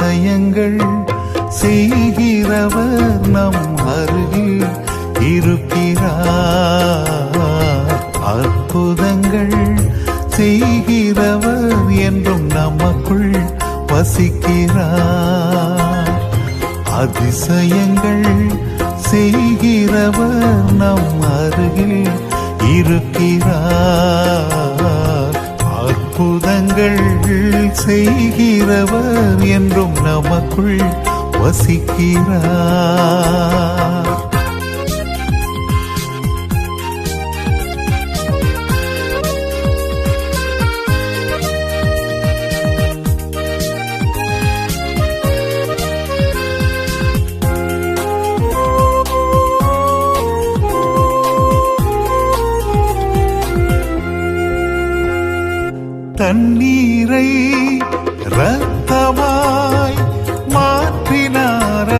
அதிசயங்கள் செய்கிறவர் நம் அருகில் இருக்கிறார். அற்புதங்கள் செய்கிறவர் என்றும் நமக்குள் வசிக்கிறார். அதிசயங்கள் செய்கிறவர் நம் அருகில் இருக்கிறார். அற்புதங்கள் செய்கிறவர் என்றும் நமக்குள் வசிக்கிறார். தண்ணீரை